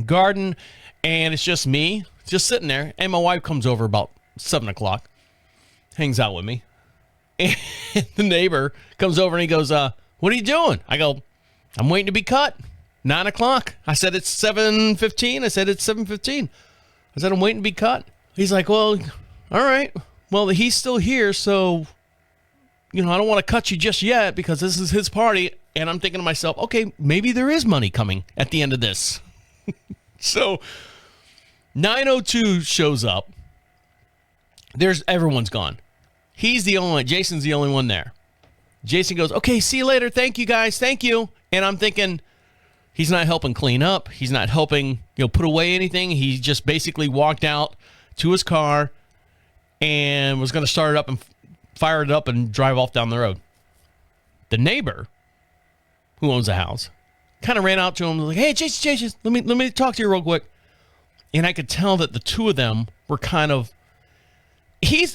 garden. And it's just me, just sitting there. And my wife comes over about 7 o'clock, hangs out with me. And the neighbor comes over and he goes, what are you doing? I go, I'm waiting to be cut. 9 o'clock. I said, it's 7:15. I said, it's 7:15. I said, I'm waiting to be cut. He's like, well, all right. Well, he's still here, so, I don't want to cut you just yet because this is his party. And I'm thinking to myself, okay, maybe there is money coming at the end of this. So 9:02 shows up. Everyone's gone. He's the only one. Jason's the only one there. Jason goes, okay, see you later. Thank you, guys. Thank you. And I'm thinking, he's not helping clean up. He's not helping, put away anything. He just basically walked out to his car and was going to start it up and fire it up and drive off down the road. The neighbor, who owns the house, kind of ran out to him and was like, hey, Jason, let me talk to you real quick. And I could tell that the two of them were kind of,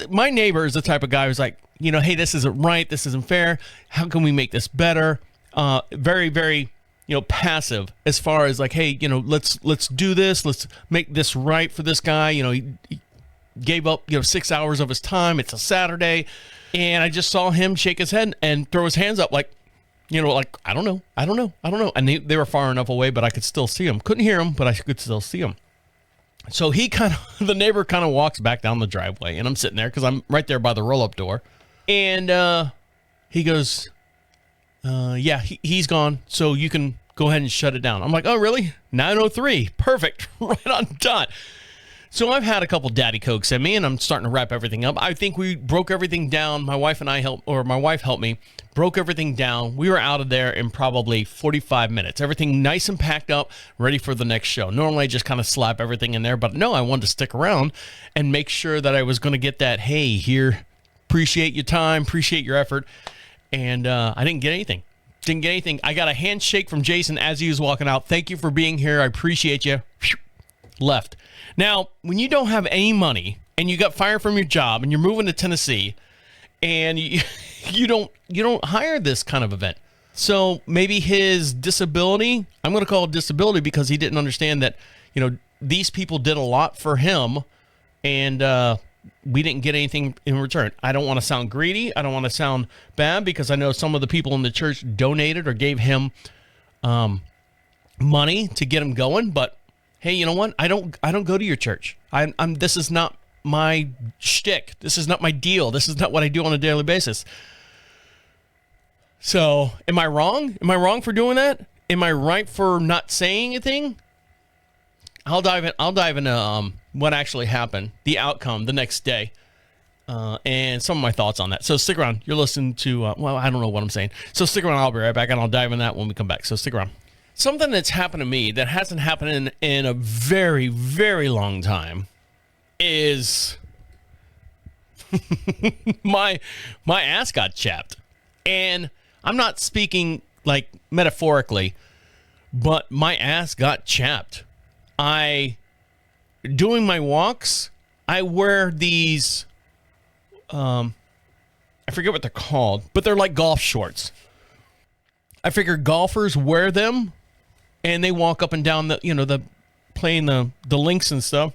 my neighbor is the type of guy who's like, hey, this isn't right. This isn't fair. How can we make this better? Very, very, passive as far as like, hey, let's do this. Let's make this right for this guy. He gave up, 6 hours of his time. It's a Saturday. And I just saw him shake his head and throw his hands up like, like, I don't know. And they were far enough away, but I could still see him. Couldn't hear him, but I could still see him. So the neighbor kind of walks back down the driveway, and I'm sitting there because I'm right there by the roll-up door. And he goes, yeah, he's gone, so you can go ahead and shut it down. I'm like, oh, really? 9:03. Perfect. Right on dot. So I've had a couple Daddy Cokes in me, and I'm starting to wrap everything up. I think we broke everything down. My wife helped me, broke everything down. We were out of there in probably 45 minutes. Everything nice and packed up, ready for the next show. Normally I just kind of slap everything in there, but no, I wanted to stick around and make sure that I was going to get that, hey, here, appreciate your time, appreciate your effort. And I didn't get anything. I got a handshake from Jason as he was walking out. Thank you for being here. I appreciate you. Left. Now, when you don't have any money and you got fired from your job and you're moving to Tennessee and you don't hire this kind of event. So maybe his disability, I'm going to call it disability because he didn't understand that, these people did a lot for him and we didn't get anything in return. I don't want to sound greedy. I don't want to sound bad because I know some of the people in the church donated or gave him money to get him going, but hey, you know what? I don't go to your church. This is not my shtick. This is not my deal. This is not what I do on a daily basis. So, am I wrong? Am I wrong for doing that? Am I right for not saying anything? I'll dive into what actually happened, the outcome the next day, and some of my thoughts on that. So stick around. You're listening to I don't know what I'm saying. So stick around. I'll be right back, and I'll dive in that when we come back. So stick around. Something that's happened to me that hasn't happened in a very, very long time is my ass got chapped. And I'm not speaking like metaphorically, but my ass got chapped. Doing my walks, I wear these, I forget what they're called, but they're like golf shorts. I figure golfers wear them and they walk up and down playing the links and stuff.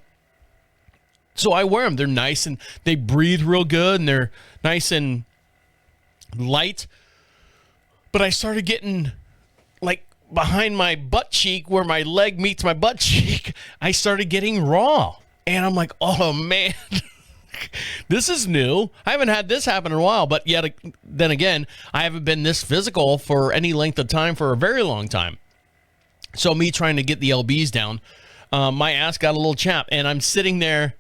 So I wear them. They're nice and they breathe real good and they're nice and light. But I started getting like behind my butt cheek, where my leg meets my butt cheek, I started getting raw. And I'm like, oh, man, this is new. I haven't had this happen in a while. But yet, then again, I haven't been this physical for any length of time for a very long time. So me trying to get the lbs down, my ass got a little chapped. And I'm sitting there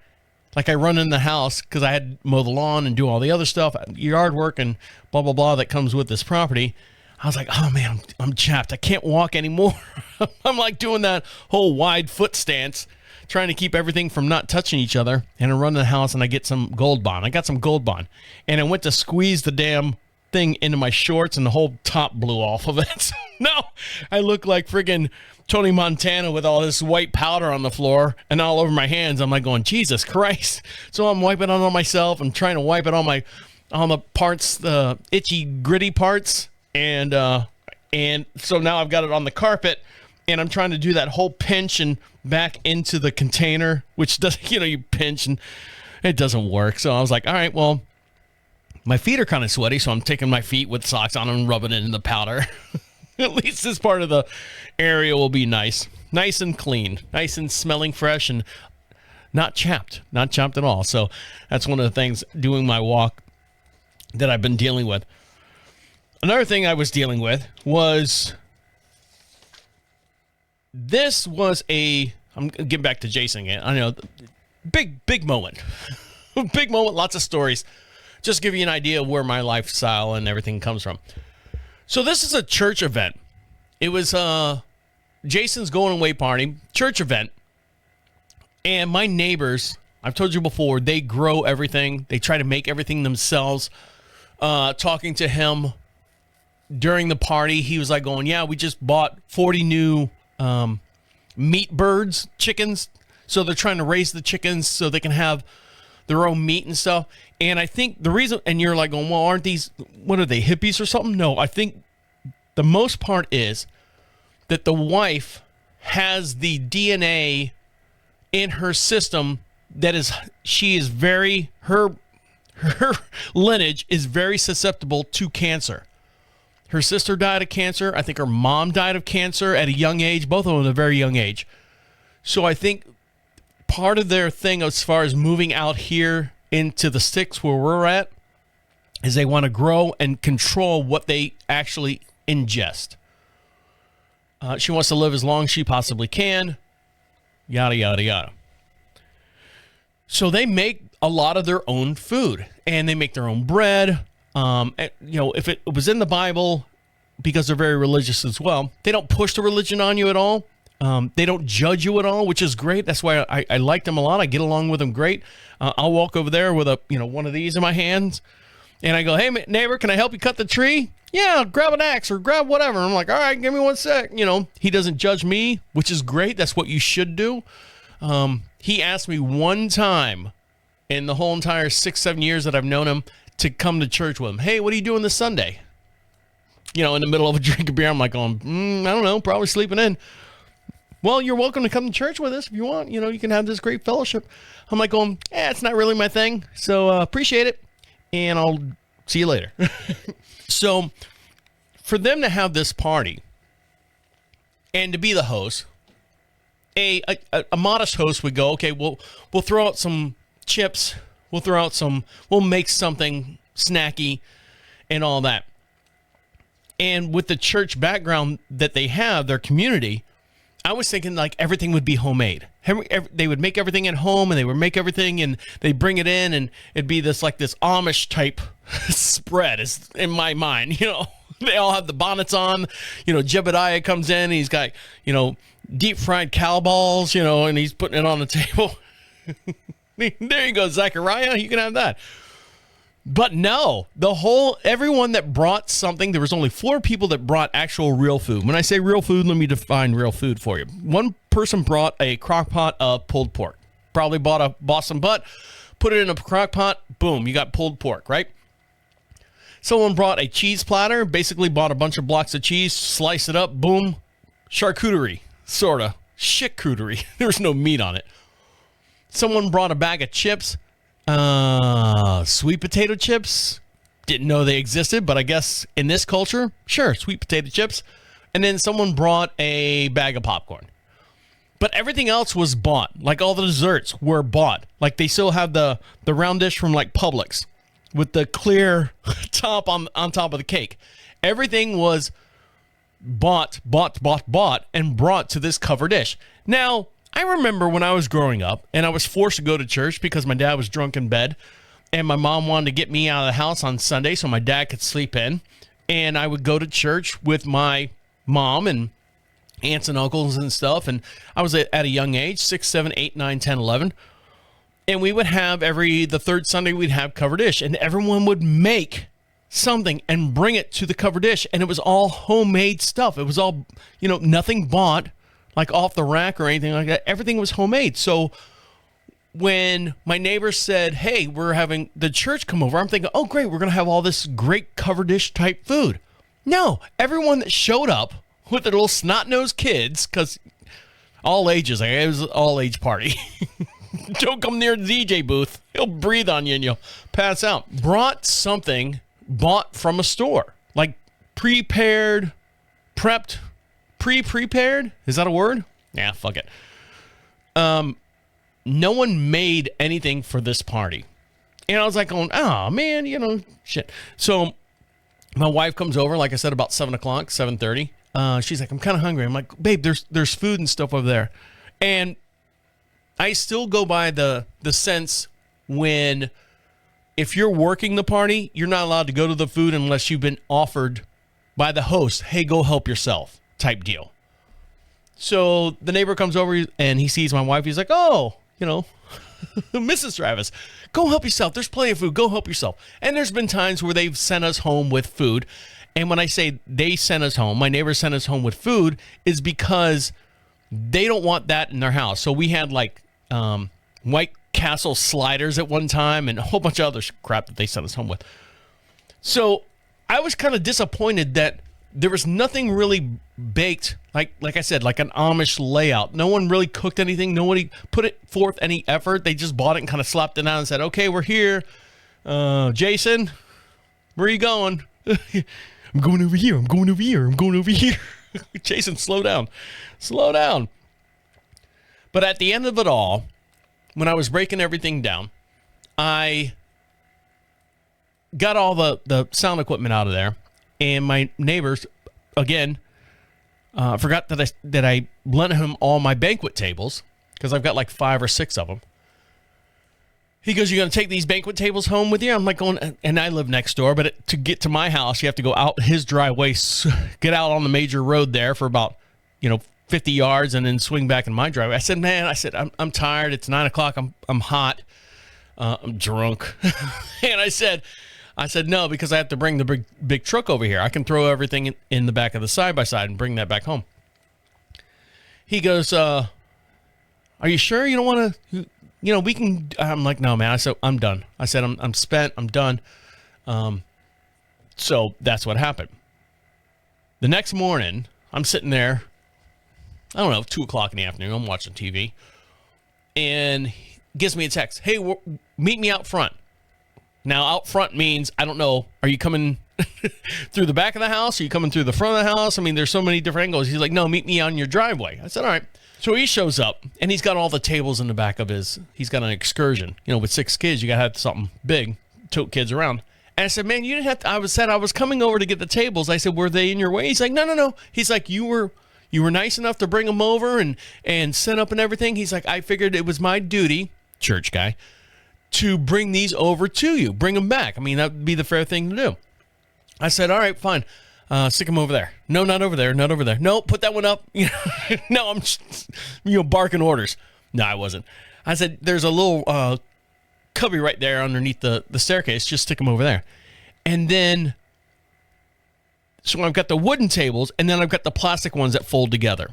like I run in the house because I had to mow the lawn and do all the other stuff, yard work and blah, blah, blah that comes with this property. I was like, oh, man, I'm chapped. I can't walk anymore. I'm like doing that whole wide foot stance, trying to keep everything from not touching each other. And I run in the house and I get some Gold Bond. I got some Gold Bond. And I went to squeeze the damn thing into my shorts and the whole top blew off of it. So now I look like friggin' Tony Montana with all this white powder on the floor and all over my hands. I'm like going, Jesus Christ. So I'm wiping it on myself and trying to wipe it on the parts, the itchy, gritty parts. And so now I've got it on the carpet and I'm trying to do that whole pinch and back into the container, which doesn't, you pinch and it doesn't work. So I was like, all right, well, my feet are kind of sweaty. So I'm taking my feet with socks on and rubbing it in the powder. At least this part of the area will be nice and clean, nice and smelling fresh and not chapped at all. So that's one of the things doing my walk that I've been dealing with. Another thing I was dealing with was I'm getting back to Jason again. I know, big moment. Big moment, lots of stories. Just give you an idea of where my lifestyle and everything comes from. So this is a church event. It was Jason's going away party, church event. And my neighbors, I've told you before, they grow everything. They try to make everything themselves. Talking to him during the party, he was like going, yeah, we just bought 40 new meat birds, chickens. So they're trying to raise the chickens so they can have their own meat and stuff. And I think the reason, and you're like going, well, aren't these, what are they, hippies or something? No, I think the most part is that the wife has the DNA in her system that is, her lineage is very susceptible to cancer. Her sister died of cancer. I think her mom died of cancer at a young age, both of them at a very young age. So I think part of their thing as far as moving out here into the sticks where we're at is they want to grow and control what they actually ingest. She wants to live as long as she possibly can. Yada, yada, yada. So they make a lot of their own food and they make their own bread. If it was in the Bible, because they're very religious as well, they don't push the religion on you at all. They don't judge you at all, which is great. That's why I like them a lot. I get along with them great. I'll walk over there with one of these in my hands and I go, hey neighbor, can I help you cut the tree? Yeah, grab an axe or grab whatever. I'm like, all right, give me 1 sec. He doesn't judge me, which is great. That's what you should do. He asked me one time in the whole entire 6-7 years that I've known him to come to church with him. Hey, what are you doing this Sunday? In the middle of a drink of beer, I'm like going, I don't know, probably sleeping in. Well, you're welcome to come to church with us if you want. You can have this great fellowship. I'm like going, it's not really my thing. So appreciate it. And I'll see you later. So for them to have this party and to be the host, a modest host would go, okay, we'll throw out some chips. We'll make something snacky and all that. And with the church background that they have, their community, I was thinking like everything would be homemade. They would make everything at home and they would make everything and they bring it in and it'd be this Amish type spread is in my mind. They all have the bonnets on. Jebediah comes in, he's got, deep fried cow balls, and he's putting it on the table. There you go, Zechariah, you can have that. But no, everyone that brought something, there was only 4 people that brought actual real food. When I say real food, let me define real food for you. One person brought a crock pot of pulled pork. Probably bought a Boston butt, put it in a crock pot, boom, you got pulled pork, right? Someone brought a cheese platter, basically bought a bunch of blocks of cheese, slice it up, boom, charcuterie, sort of, charcuterie. There's no meat on it. Someone brought a bag of chips. Sweet potato chips. Didn't know they existed, but I guess in this culture, sure, sweet potato chips. and then someone brought a bag of popcorn. But everything else was bought. Like all the desserts were bought. Like they still have the round dish from like Publix with the clear top on top of the cake. Everything was bought, and brought to this cover dish. Now, I remember when I was growing up and I was forced to go to church because my dad was drunk in bed and my mom wanted to get me out of the house on Sunday so my dad could sleep in. And I would go to church with my mom and aunts and uncles and stuff. And I was at a young age, 6, 7, 8, 9, 10, 11. And we would have the third Sunday, we'd have cover dish. And everyone would make something and bring it to the cover dish. And it was all homemade stuff. It was all, nothing bought like off the rack or anything like that. Everything was homemade. So when my neighbor said, hey, we're having the church come over, I'm thinking, oh, great, we're going to have all this great cover dish type food. No, everyone that showed up with their little snot-nosed kids, because all ages, like, it was an all-age party. Don't come near the DJ booth. He'll breathe on you and you'll pass out. Brought something bought from a store, like prepared, prepped, pre-prepared. Is that a word? Yeah, fuck it. No one made anything for this party. And I was like going, oh, man, shit. So my wife comes over, like I said, about 7 o'clock, 7:30. She's like, I'm kind of hungry. I'm like, babe, there's food and stuff over there. And I still go by the sense when if you're working the party, you're not allowed to go to the food unless you've been offered by the host, hey, go help yourself type deal. So the neighbor comes over and he sees my wife. He's like, oh, Mrs. Travis, go help yourself. There's plenty of food. Go help yourself. And there's been times where they've sent us home with food. And when I say they sent us home, my neighbor sent us home with food is because they don't want that in their house. So we had like White Castle sliders at one time and a whole bunch of other crap that they sent us home with. So I was kind of disappointed that there was nothing really baked, like I said, like an Amish layout. No one really cooked anything. Nobody put it forth any effort. They just bought it and kind of slapped it down and said, okay, we're here. Jason, where are you going? I'm going over here. I'm going over here. I'm going over here. Jason, slow down. Slow down. But at the end of it all, when I was breaking everything down, I got all the sound equipment out of there. And my neighbors, again, forgot that I lent him all my banquet tables because I've got like 5 or 6 of them. He goes, you're going to take these banquet tables home with you? I'm like going, and I live next door, but to get to my house, you have to go out his driveway, get out on the major road there for about, 50 yards and then swing back in my driveway. I said, man, I'm tired. It's 9 o'clock. I'm hot. I'm drunk. And I said, no, because I have to bring the big truck over here. I can throw everything in the back of the side-by-side and bring that back home. He goes, are you sure you don't want to, we can, I'm like, no, man. I said, I'm done. I said, I'm spent. I'm done. So that's what happened. The next morning, I'm sitting there, I don't know, 2 o'clock in the afternoon. I'm watching TV. And he gives me a text. Hey, meet me out front. Now, out front means, I don't know, are you coming through the back of the house? Are you coming through the front of the house? I mean, there's so many different angles. He's like, no, meet me on your driveway. I said, all right. So he shows up, and he's got all the tables in the back of he's got an excursion. With 6 kids, you got to have something big, tote kids around. And I said, man, you didn't have to, I was coming over to get the tables. I said, were they in your way? He's like, no. He's like, you were nice enough to bring them over and set up and everything. He's like, I figured it was my duty, church guy, to bring these over to you, bring them back. I mean, that would be the fair thing to do. I said, all right, fine. Stick them over there. No, not over there. Not over there. No, put that one up. No, I'm just, barking orders. No, I wasn't. I said, there's a little cubby right there underneath the staircase. Just stick them over there. And then, so I've got the wooden tables, and then I've got the plastic ones that fold together.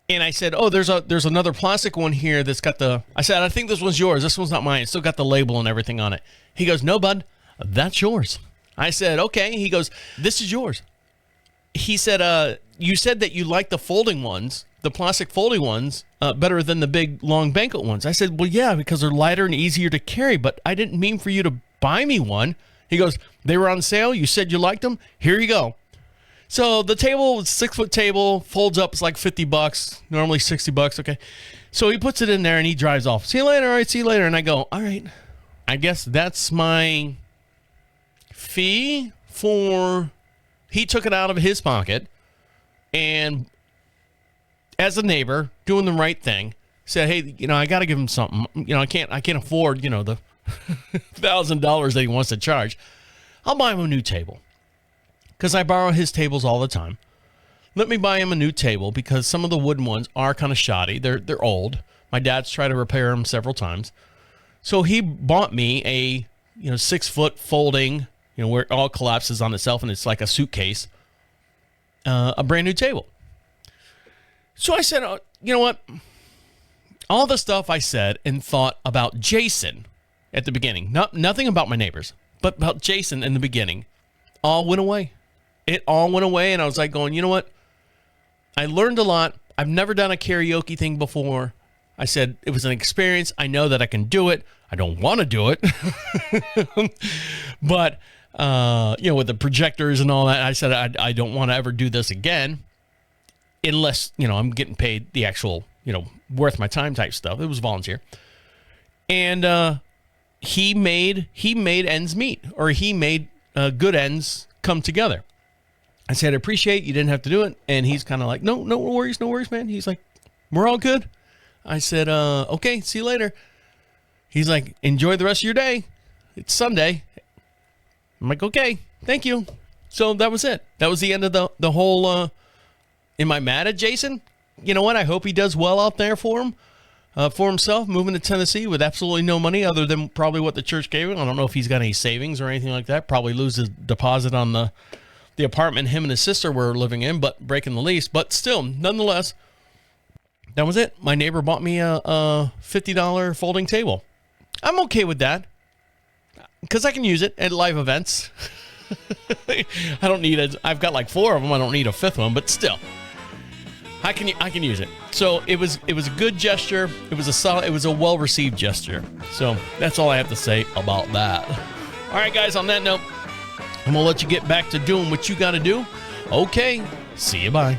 And I said, oh, there's another plastic one here that's got I said, I think this one's yours. This one's not mine. It's still got the label and everything on it. He goes, no, bud, that's yours. I said, okay. He goes, this is yours. He said, you said that you like the folding ones, the plastic folding ones, better than the big, long banquet ones. I said, well, yeah, because they're lighter and easier to carry, but I didn't mean for you to buy me one. He goes, they were on sale. You said you liked them. Here you go. So the table was 6-foot table, folds up. It's like $50, normally $60. Okay. So he puts it in there and he drives off. See you later. All right. See you later. And I go, all right, I guess that's my fee for, he took it out of his pocket and as a neighbor doing the right thing said, hey, I got to give him something. I can't afford, the $1,000 that he wants to charge. I'll buy him a new table because I borrow his tables all the time. Let me buy him a new table because some of the wooden ones are kind of shoddy. They're old. My dad's tried to repair them several times. So he bought me a 6-foot folding, where it all collapses on itself and it's like a suitcase, a brand new table. So I said, oh, you know what? All the stuff I said and thought about Jason at the beginning, nothing about my neighbors, but about Jason in the beginning, all went away. It all went away. And I was like going, you know what? I learned a lot. I've never done a karaoke thing before. I said it was an experience. I know that I can do it. I don't want to do it. But, with the projectors and all that, I said I don't want to ever do this again unless, I'm getting paid the actual, worth my time type stuff. It was volunteer. And he made ends meet, or he made good ends come together. I said, I appreciate you didn't have to do it. And he's kind of like, no worries, man. He's like, we're all good. I said, okay, see you later. He's like, enjoy the rest of your day. It's Sunday. I'm like, okay, thank you. So that was it. That was the end of the whole, am I mad at Jason? You know what? I hope he does well out there for himself, moving to Tennessee with absolutely no money other than probably what the church gave him. I don't know if he's got any savings or anything like that. Probably lose his deposit on the apartment him and his sister were living in, but breaking the lease. But still, nonetheless, that was it. My neighbor bought me a $50 folding table. I'm okay with that because I can use it at live events. I don't need it. I've got like 4 of them. I don't need a 5th one, but still, I can use it. So it was a good gesture. It was a well-received gesture. So that's all I have to say about that. All right, guys, on that note, I'm going to let you get back to doing what you got to do. Okay, see you, bye.